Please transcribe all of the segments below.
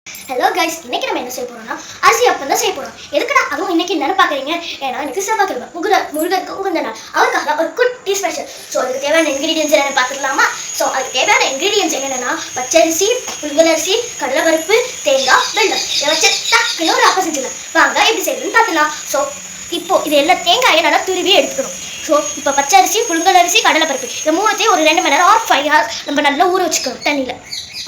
Hello guys, இன்னைக்கு நம்ம என்ன செய்ய போறோம்னா அரிசி அப்பம் தான் செய்ய போறோம். எதுக்குடா அதுவும் இன்னைக்கு என்னன்னு பாக்குறீங்க? ஏன்னா எனக்கு செவ்வாய்க்கிழமை முருகருக்கு உகந்த நாள். அவருக்காக ஒரு குட்டி ஸ்பெஷல். ஸோ அதுக்கு தேவையான இன்கிரீடியன்ஸ் என்னென்னு பார்த்துக்கலாமா? ஸோ அதுக்கு தேவையான இன்கிரீடியன்ஸ் என்னென்னா பச்சரிசி, புழுங்கலரிசி, கடலைப்பருப்பு, தேங்காய், வெல்லம். இதை வச்சு டக்குன்னு ஒரு அப்பம் செஞ்சிடலாம். வாங்க எப்படி செய்யணும்னு பார்த்துக்கலாம். ஸோ இப்போ இது எல்லா தேங்காயை நல்லா துருவி எடுத்துக்கணும். ஸோ இப்போ பச்சரிசி, புழுங்கலரிசி, கடலைப்பருப்பு இந்த மூணுத்தையும் ஒரு 2 மணி நேரம் ஆர் 5 hours நம்ம நல்லா ஊற வச்சுக்கணும் தண்ணியில்.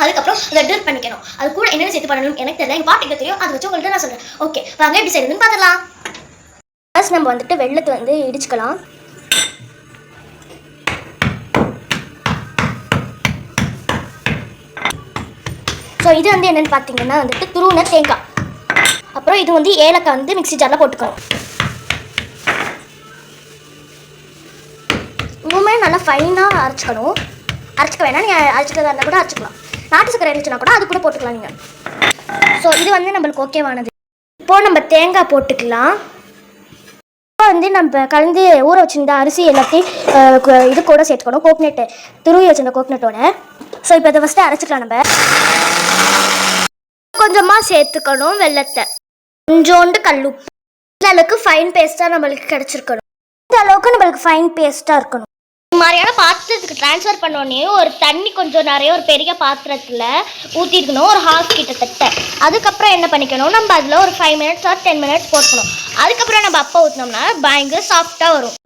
அதுக்கப்புறம் அதை ட்ரில் பண்ணிக்கணும். அது கூட என்னென்ன சேர்த்து பண்ணணும் எனக்கு தெரியல, எங்கள் பாட்டிக்கு தெரியும். அதை வச்சு உங்கள்கிட்ட நான் சொல்கிறேன். ஓகே வாங்க எப்படி செய்யணும்னு பார்த்துக்கலாம். ஃபர்ஸ்ட் நம்ம வந்துட்டு வெள்ளத்தை இடிச்சுக்கலாம். ஸோ இது என்னென்னு பார்த்தீங்கன்னா துருவின தேங்காய். அப்புறம் இது ஏலக்காய் மிக்ஸி ஜாரில் போட்டுக்கணும். இன்னுமே நல்லா ஃபைனாக அரைச்சிக்கணும். அரைச்சிக்க வேணாம், நீங்கள் அரைச்சிக்கிறதா இருந்தால் கூட அரைச்சிக்கலாம். நாட்டு சக்கரை இருந்துச்சுன்னா கூட அது கூட போட்டுக்கலாம் நீங்கள். ஸோ இது நம்மளுக்கு ஓகேவானது. இப்போது நம்ம தேங்காய் போட்டுக்கலாம். இப்போ நம்ம கலந்து ஊற வச்சுருந்த அரிசி எல்லாத்தையும் இது கூட சேர்த்துக்கணும். கோக்னட்டு துருவி வச்சுருந்த கோக்னட்டோட. ஸோ இப்போ இதை ஃபஸ்ட்டு அரைச்சிக்கலாம். நம்ம கொஞ்சமாக சேர்த்துக்கணும் வெல்லத்தை, கொஞ்சோண்டு கல்லுப்பு. இந்த அளவுக்கு ஃபைன் பேஸ்ட்டாக நம்மளுக்கு கிடச்சிருக்கணும். இந்த அளவுக்கு நம்மளுக்கு ஃபைன் பேஸ்ட்டாக இருக்கணும். இந்த மாதிரியான பாத்திரத்துக்கு ட்ரான்ஸ்ஃபர் பண்ணோடனே ஒரு தண்ணி கொஞ்சம் நிறைய ஒரு பெரிய பாத்திரத்தில் ஊற்றிருக்கணும், ஒரு ஹாஃப் கிட்டத்தட்ட. அதுக்கப்புறம் என்ன பண்ணிக்கணும், நம்ம அதில் ஒரு 5 minutes or 10 minutes போட்டுக்கணும். அதுக்கப்புறம் நம்ம அப்பா ஊற்றினோம்னா பயங்கர சாஃப்டாக வரும்.